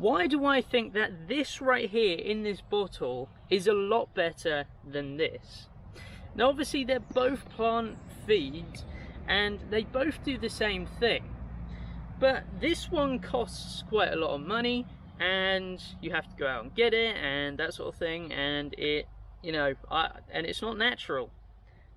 why do I think that this right here in this bottle is a lot better than this? Now obviously they're both plant feeds and they both do the same thing, but this one costs quite a lot of money and you have to go out and get it and that sort of thing, and it, you know, and it's not natural.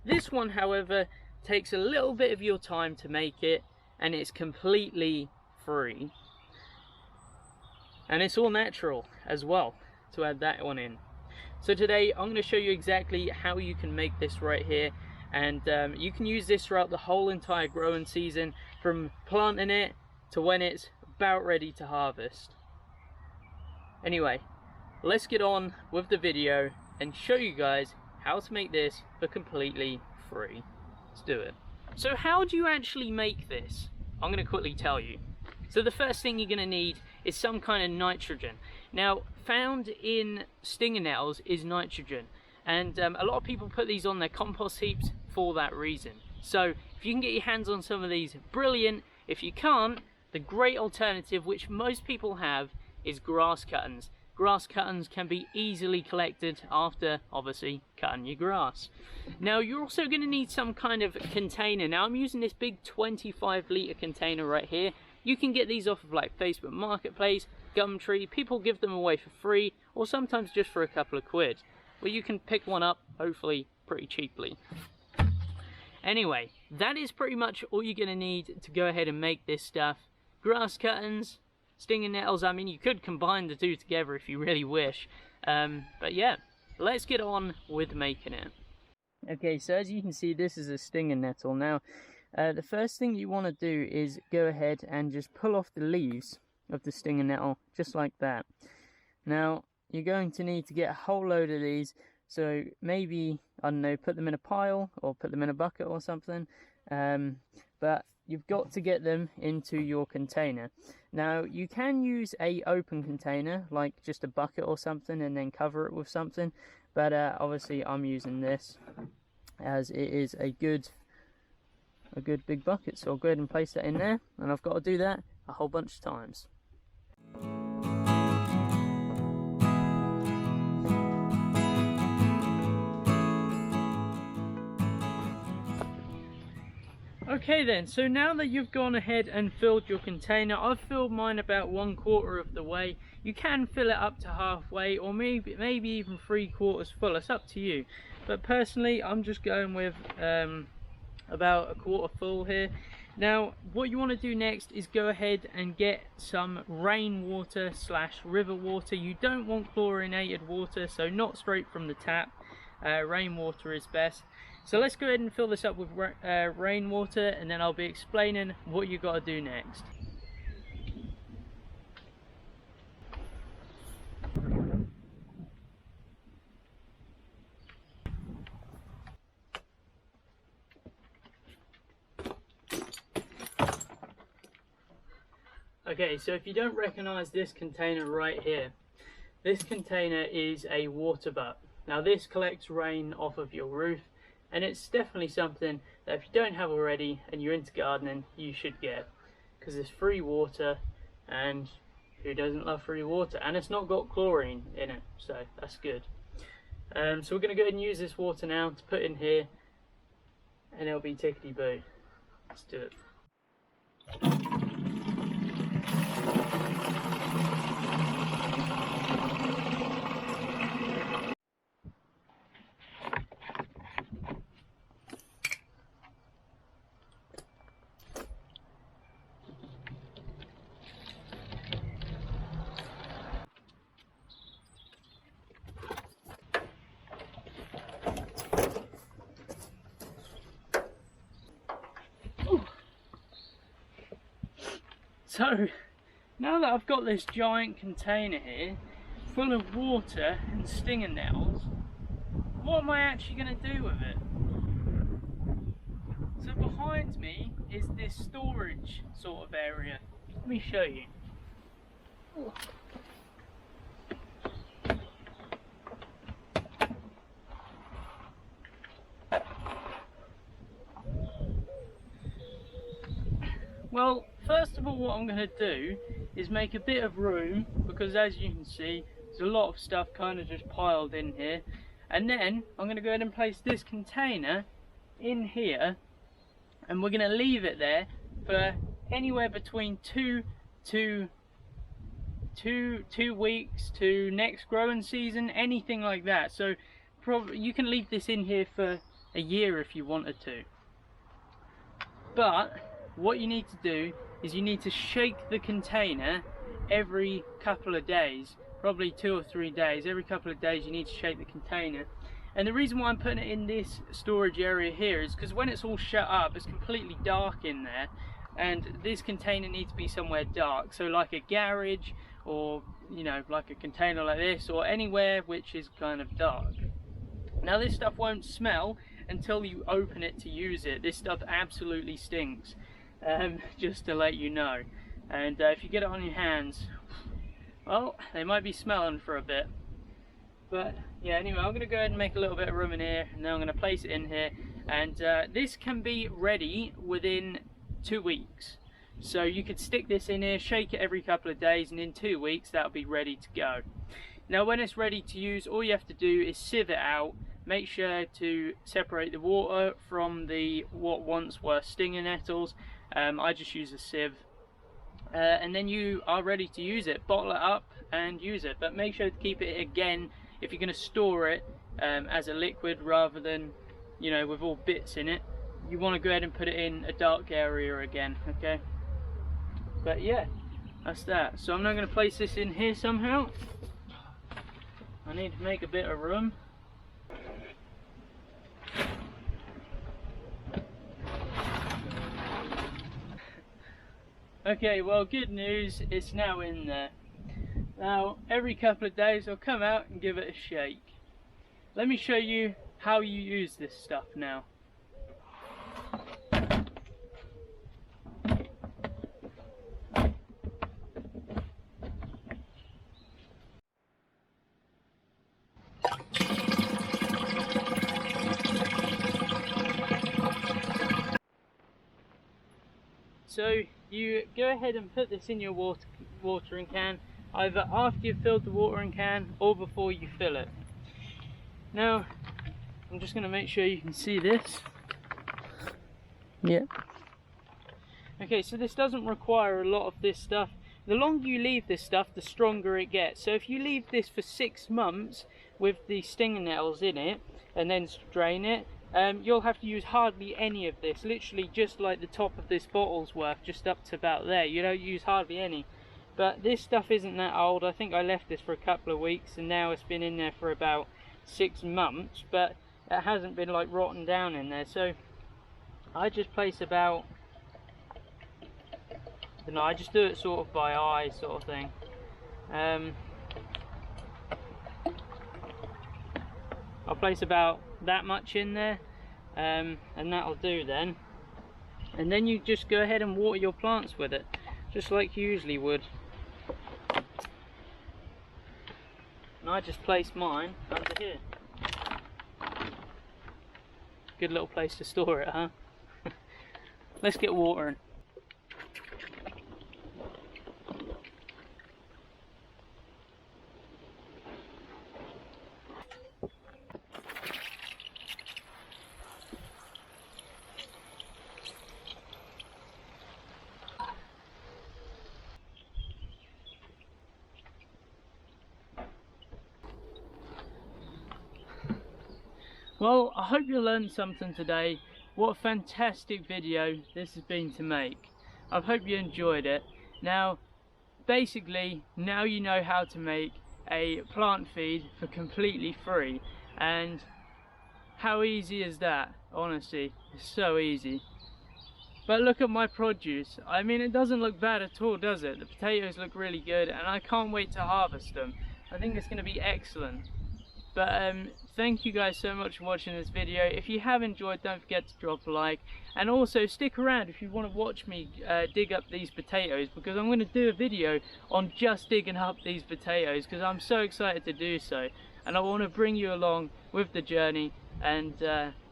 This one, however, takes a little bit of your time to make it and it's completely free. And it's all natural as well, to add that one in. So today I'm going to show you exactly how you can make this right here, and you can use this throughout the whole entire growing season, from planting it to when it's about ready to harvest. Anyway, let's get on with the video and show you guys how to make this for completely free. Let's do it. So how do you actually make this? I'm going to quickly tell you. So the first thing you're going to need is some kind of nitrogen. Now, found in stinger nettles is nitrogen, and a lot of people put these on their compost heaps for that reason. So if you can get your hands on some of these, brilliant. If you can't, the great alternative, which most people have, is grass cuttings. Grass cuttings can be easily collected after obviously cutting your grass. Now you're also going to need some kind of container. Now I'm using this big 25 litre container right here. You can get these off of like Facebook Marketplace, Gumtree. People give them away for free or sometimes just for a couple of quid. Well, you can pick one up hopefully pretty cheaply. Anyway, that is pretty much all you're going to need to go ahead and make this stuff. Grass cuttings, stinger nettles. I mean, you could combine the two together if you really wish. But yeah, let's get on with making it. Okay, so as you can see, this is a stinger nettle. Now, the first thing you want to do is go ahead and just pull off the leaves of the stinger nettle, just like that. Now, you're going to need to get a whole load of these. So maybe, I don't know, put them in a pile or put them in a bucket or something. But you've got to get them into your container. Now you can use a open container, like just a bucket or something, and then cover it with something. But obviously I'm using this as it is a good big bucket. So I'll go ahead and place that in there, and I've got to do that a whole bunch of times. Okay then, so now that you've gone ahead and filled your container, I've filled mine about 1/4 of the way. You can fill it up to halfway, or maybe even 3/4 full. It's up to you. But personally, I'm just going with about 1/4 full here. Now, what you want to do next is go ahead and get some rainwater / river water. You don't want chlorinated water, so not straight from the tap. Rainwater is best. So let's go ahead and fill this up with rainwater, and then I'll be explaining what you got to do next. Okay, so if you don't recognize this container right here, this container is a water butt. Now this collects rain off of your roof, and it's definitely something that if you don't have already and you're into gardening, you should get, because it's free water, and who doesn't love free water? And it's not got chlorine in it, so that's good. So we're going to go ahead and use this water now to put in here, and it'll be tickety boo. Let's do it. So now that I've got this giant container here full of water and stinger nettles, what am I actually going to do with it? So behind me is this storage sort of area. Let me show you. Well, first of all, what I'm going to do is make a bit of room, because as you can see there's a lot of stuff kind of just piled in here, and then I'm going to go ahead and place this container in here, and we're going to leave it there for anywhere between 2 weeks to next growing season, anything like that. So you can leave this in here for a year if you wanted to. But what you need to do is you need to shake the container every couple of days, probably 2 or 3 days. Every couple of days you need to shake the container. And the reason why I'm putting it in this storage area here is because when it's all shut up, it's completely dark in there, and this container needs to be somewhere dark, so like a garage, or you know, like a container like this, or anywhere which is kind of dark. Now this stuff won't smell until you open it to use it. This stuff absolutely stinks, just to let you know. And if you get it on your hands, well, they might be smelling for a bit. But yeah, anyway, I'm going to go ahead and make a little bit of room in here, and then I'm going to place it in here, and this can be ready within 2 weeks. So you could stick this in here, shake it every couple of days, and in 2 weeks that'll be ready to go. Now when it's ready to use, all you have to do is sieve it out. Make sure to separate the water from the what once were stinger nettles. I just use a sieve, and then you are ready to use it. Bottle it up and use it, but make sure to keep it, again, if you're going to store it as a liquid rather than, you know, with all bits in it, you want to go ahead and put it in a dark area again, okay? But yeah, that's that. So I'm now going to place this in here somehow. I need to make a bit of room. Okay, well, good news, it's now in there. Now, every couple of days I'll come out and give it a shake. Let me show you how you use this stuff now. So you go ahead and put this in your watering can, either after you've filled the watering can or before you fill it. Now I'm just going to make sure you can see this. Yeah. Okay, so this doesn't require a lot of this stuff. The longer you leave this stuff, the stronger it gets. So if you leave this for 6 months with the stinger nettles in it and then strain it, you'll have to use hardly any of this, literally just like the top of this bottle's worth, just up to about there. You don't use hardly any. But this stuff isn't that old. I think I left this for a couple of weeks, and now it's been in there for about 6 months, but it hasn't been like rotten down in there. So I just place about, I don't know, I just do it sort of by eye sort of thing. I'll place about that much in there, and that'll do then. And then you just go ahead and water your plants with it, just like you usually would. And I just place mine under here. Good little place to store it, huh? Let's get watering. Well, I hope you learned something today. What a fantastic video this has been to make. I hope you enjoyed it. Now, basically, now you know how to make a plant feed for completely free. And how easy is that? Honestly, it's so easy. But look at my produce. I mean, it doesn't look bad at all, does it? The potatoes look really good, and I can't wait to harvest them. I think it's going to be excellent. But thank you guys so much for watching this video. If you have enjoyed, don't forget to drop a like, and also stick around if you want to watch me dig up these potatoes, because I'm going to do a video on just digging up these potatoes, because I'm so excited to do so, and I want to bring you along with the journey, and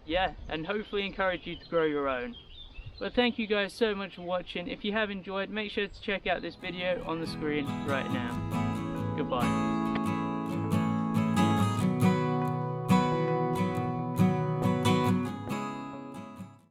yeah, and hopefully encourage you to grow your own. But thank you guys so much for watching. If you have enjoyed, make sure to check out this video on the screen right now. Goodbye.